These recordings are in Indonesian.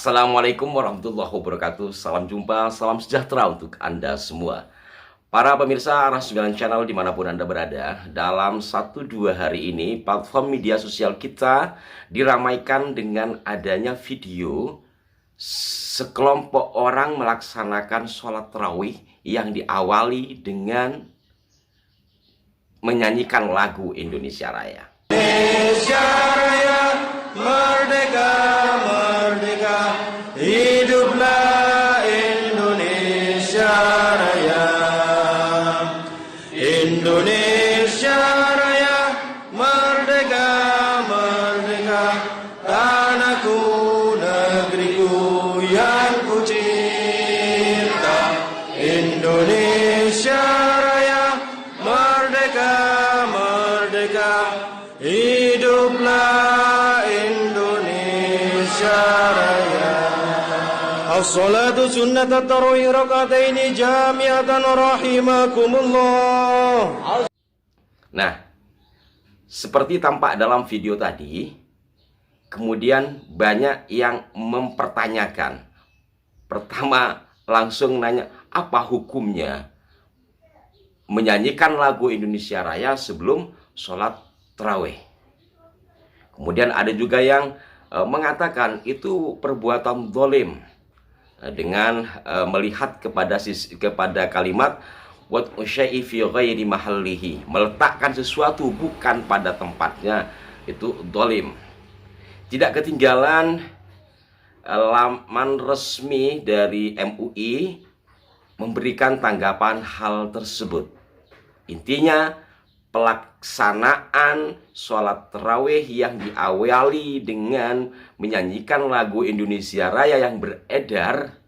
Assalamualaikum warahmatullahi wabarakatuh. Salam jumpa, salam sejahtera untuk Anda semua. Para pemirsa Arah 9 Channel dimanapun Anda berada, dalam 1-2 hari ini platform media sosial kita diramaikan dengan adanya video sekelompok orang melaksanakan sholat tarawih yang diawali dengan menyanyikan lagu Indonesia Raya. Indonesia Raya, merdeka, merdeka, hiduplah Indonesia Raya. Indonesia Raya, merdeka, merdeka, tanahku, negeriku yang ku cinta. Indonesia Raya, merdeka, merdeka, hiduplah Indonesia Raya. As-salatu sunnat at-tarawih rakataini jami'atan rahimakumullah. Nah, seperti tampak dalam video tadi, kemudian banyak yang mempertanyakan. Pertama, langsung nanya, apa hukumnya menyanyikan lagu Indonesia Raya sebelum sholat tarawih? Kemudian ada juga yang mengatakan itu perbuatan zalim dengan melihat kepada kalimat wat usyai fi ghairi mahallihi, meletakkan sesuatu bukan pada tempatnya, itu zalim. Tidak ketinggalan laman resmi dari MUI memberikan tanggapan hal tersebut. Intinya, pelaksanaan sholat tarawih yang diawali dengan menyanyikan lagu Indonesia Raya yang beredar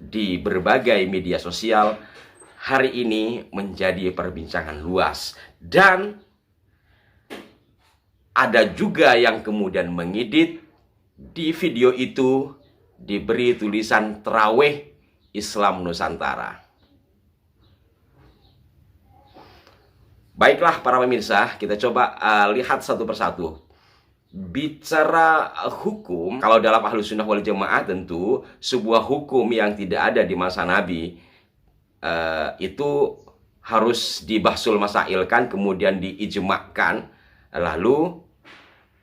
di berbagai media sosial hari ini menjadi perbincangan luas. Dan ada juga yang kemudian mengedit di video itu diberi tulisan tarawih Islam Nusantara. Baiklah para pemirsa, kita coba lihat satu persatu. Bicara hukum, kalau dalam Ahlus Sunnah wal Jamaah tentu sebuah hukum yang tidak ada di masa Nabi itu harus dibahsul masailkan, kemudian diijmakkan, lalu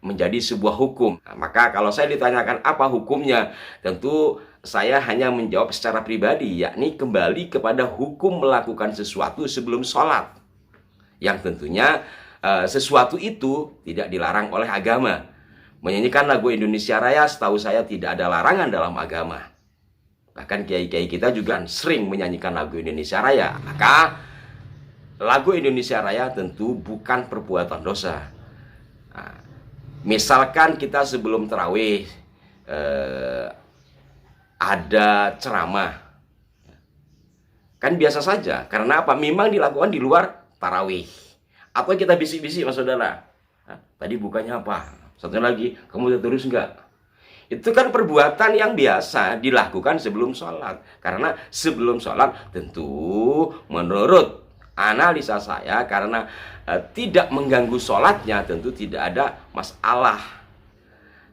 menjadi sebuah hukum. Nah, maka kalau saya ditanyakan apa hukumnya, tentu saya hanya menjawab secara pribadi, yakni kembali kepada hukum melakukan sesuatu sebelum sholat. Yang tentunya sesuatu itu tidak dilarang oleh agama. Menyanyikan lagu Indonesia Raya setahu saya tidak ada larangan dalam agama. Bahkan kiai-kiai kita juga sering menyanyikan lagu Indonesia Raya. Maka lagu Indonesia Raya tentu bukan perbuatan dosa. Nah, misalkan kita sebelum tarawih ada ceramah, kan biasa saja. Karena apa? Memang dilakukan di luar tarawih. Atau kita bisik-bisik, mas saudara, tadi bukannya apa? Satu lagi, kamu udah terus enggak? Itu kan perbuatan yang biasa dilakukan sebelum sholat. Karena sebelum sholat tentu menurut analisa saya, karena tidak mengganggu sholatnya, tentu tidak ada masalah.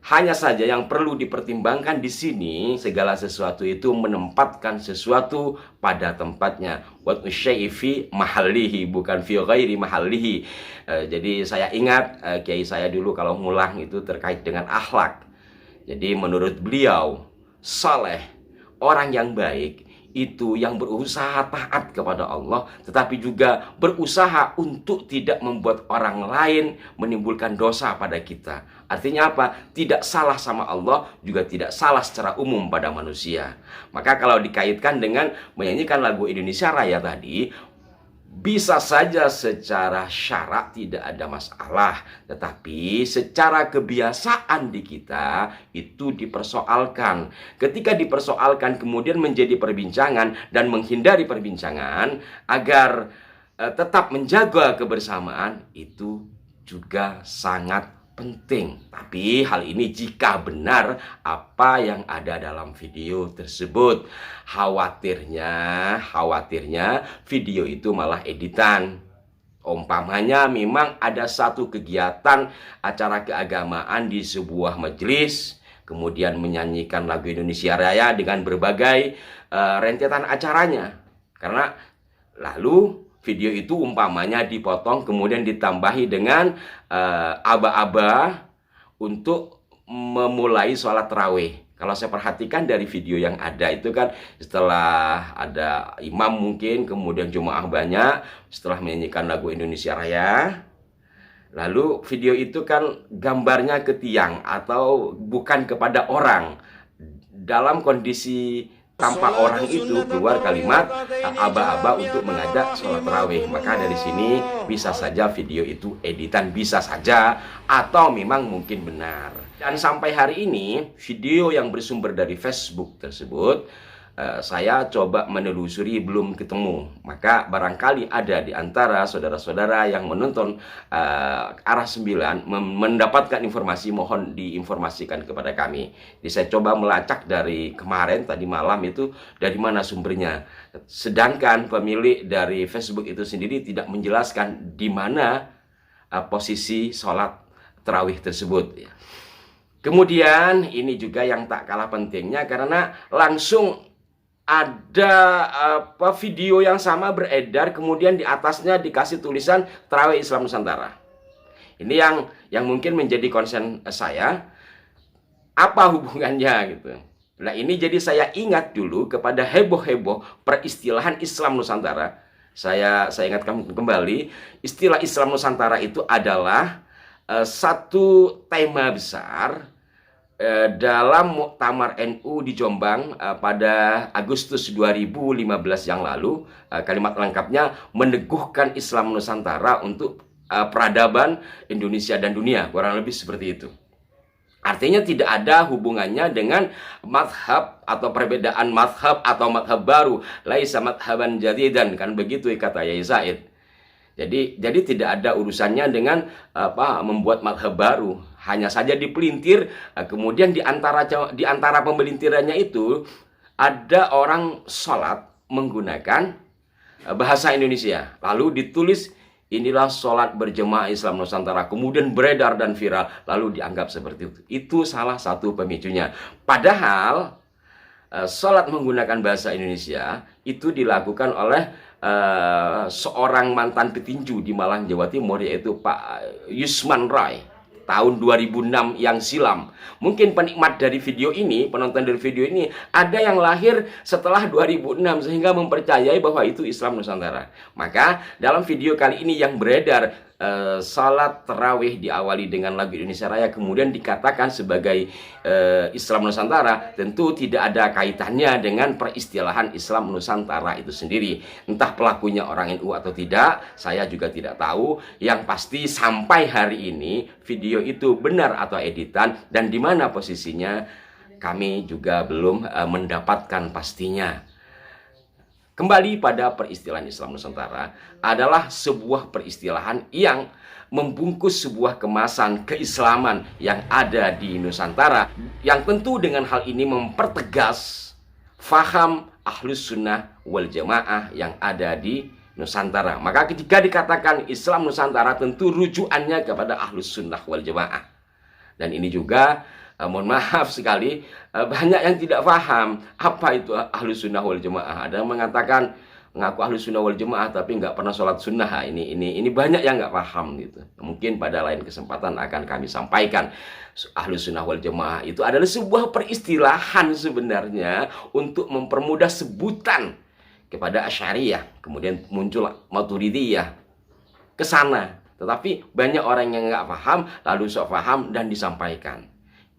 Hanya saja yang perlu dipertimbangkan di sini, segala sesuatu itu menempatkan sesuatu pada tempatnya. Wat usyai fi mahallihi, bukan fi ghairi mahallihi. Jadi saya ingat kiai saya dulu kalau ngulang itu terkait dengan akhlak. Jadi menurut beliau, saleh, orang yang baik itu yang berusaha taat kepada Allah, tetapi juga berusaha untuk tidak membuat orang lain menimbulkan dosa pada kita. Artinya apa? Tidak salah sama Allah, juga tidak salah secara umum pada manusia. Maka kalau dikaitkan dengan menyanyikan lagu Indonesia Raya tadi, bisa saja secara syarak tidak ada masalah, tetapi secara kebiasaan di kita itu dipersoalkan. Ketika dipersoalkan kemudian menjadi perbincangan dan menghindari perbincangan agar tetap menjaga kebersamaan, itu juga sangat penting. Tapi hal ini jika benar apa yang ada dalam video tersebut. Khawatirnya video itu malah editan. Umpamanya memang ada satu kegiatan acara keagamaan di sebuah majelis, kemudian menyanyikan lagu Indonesia Raya dengan berbagai rentetan acaranya. Karena lalu video itu umpamanya dipotong kemudian ditambahi dengan aba-aba untuk memulai sholat tarawih. Kalau saya perhatikan dari video yang ada itu kan, setelah ada imam mungkin, kemudian jemaah banyak, setelah menyanyikan lagu Indonesia Raya, lalu video itu kan gambarnya ke tiang atau bukan kepada orang. Dalam kondisi tanpa orang itu keluar kalimat aba-aba untuk mengajak sholat tarawih. Maka dari sini bisa saja video itu editan, bisa saja, atau memang mungkin benar. Dan sampai hari ini video yang bersumber dari Facebook tersebut saya coba menelusuri belum ketemu. Maka barangkali ada di antara saudara-saudara yang menonton Arah 9 mendapatkan informasi, mohon diinformasikan kepada kami. Jadi saya coba melacak dari kemarin, tadi malam itu, dari mana sumbernya. Sedangkan pemilik dari Facebook itu sendiri tidak menjelaskan di mana posisi sholat tarawih tersebut. Kemudian ini juga yang tak kalah pentingnya, karena langsung ada video yang sama beredar, kemudian di atasnya dikasih tulisan Tarawih Islam Nusantara. Ini yang mungkin menjadi concern saya, apa hubungannya gitu. Nah ini jadi saya ingat dulu kepada heboh-heboh peristilahan Islam Nusantara. Saya ingatkan kembali, istilah Islam Nusantara itu adalah satu tema besar dalam Muktamar NU di Jombang pada Agustus 2015 yang lalu. Kalimat lengkapnya meneguhkan Islam Nusantara untuk peradaban Indonesia dan dunia, kurang lebih seperti itu. Artinya tidak ada hubungannya dengan madhab atau perbedaan madhab atau madhab baru. Laisa madhaban jadidan, kan begitu kata Yai Said. Jadi tidak ada urusannya dengan membuat madhab baru. Hanya saja dipelintir, kemudian di antara pemelintirannya itu ada orang sholat menggunakan bahasa Indonesia. Lalu ditulis, inilah sholat berjemaah Islam Nusantara. Kemudian beredar dan viral, lalu dianggap seperti itu. Itu salah satu pemicunya. Padahal sholat menggunakan bahasa Indonesia itu dilakukan oleh seorang mantan petinju di Malang, Jawa Timur, yaitu Pak Yusman Rai, tahun 2006 yang silam. Mungkin penikmat dari video ini, penonton dari video ini, ada yang lahir setelah 2006 sehingga mempercayai bahwa itu Islam Nusantara. Maka dalam video kali ini yang beredar, salat tarawih diawali dengan lagu Indonesia Raya, kemudian dikatakan sebagai Islam Nusantara, tentu tidak ada kaitannya dengan peristilahan Islam Nusantara itu sendiri. Entah pelakunya orang NU atau tidak, saya juga tidak tahu. Yang pasti sampai hari ini video itu benar atau editan, dan di mana posisinya kami juga belum mendapatkan pastinya. Kembali pada peristilahan Islam Nusantara adalah sebuah peristilahan yang membungkus sebuah kemasan keislaman yang ada di Nusantara, yang tentu dengan hal ini mempertegas faham Ahlus Sunnah wal Jamaah yang ada di Nusantara. Maka ketika dikatakan Islam Nusantara, tentu rujukannya kepada Ahlus Sunnah wal Jamaah. Dan ini juga mohon maaf sekali, banyak yang tidak paham apa itu Ahlus Sunnah wal Jamaah. Ada yang mengatakan ngaku Ahlus Sunnah wal Jamaah tapi nggak pernah sholat sunnah. Ini banyak yang nggak paham gitu. Mungkin pada lain kesempatan akan kami sampaikan. Ahlus Sunnah wal Jamaah itu adalah sebuah peristilahan sebenarnya untuk mempermudah sebutan kepada Asy'ariyah. Kemudian muncul Maturidiyah ke sana. Tetapi banyak orang yang nggak paham, lalu sok paham dan disampaikan.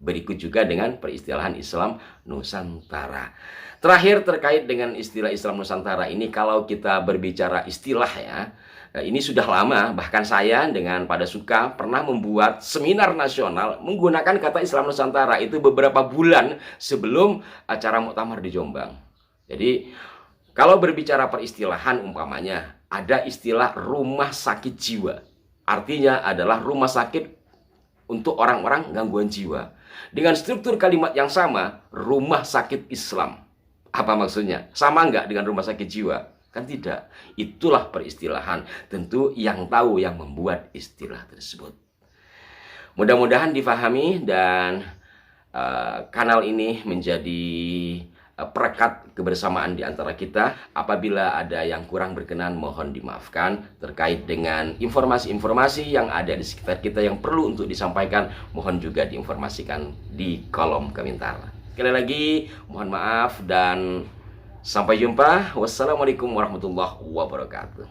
Berikut juga dengan peristilahan Islam Nusantara. Terakhir terkait dengan istilah Islam Nusantara ini, kalau kita berbicara istilah ya, ini sudah lama. Bahkan saya dengan Pada Suka pernah membuat seminar nasional menggunakan kata Islam Nusantara itu beberapa bulan sebelum acara Muktamar di Jombang. Jadi kalau berbicara peristilahan, umpamanya ada istilah rumah sakit jiwa. Artinya adalah rumah sakit untuk orang-orang gangguan jiwa. Dengan struktur kalimat yang sama, rumah sakit Islam. Apa maksudnya? Sama nggak dengan rumah sakit jiwa? Kan tidak. Itulah peristilahan. Tentu yang tahu yang membuat istilah tersebut. Mudah-mudahan difahami dan kanal ini menjadi perekat kebersamaan di antara kita. Apabila ada yang kurang berkenan, mohon dimaafkan. Terkait dengan informasi-informasi yang ada di sekitar kita yang perlu untuk disampaikan, mohon juga diinformasikan di kolom komentar. Sekali lagi, mohon maaf dan sampai jumpa. Wassalamualaikum warahmatullahi wabarakatuh.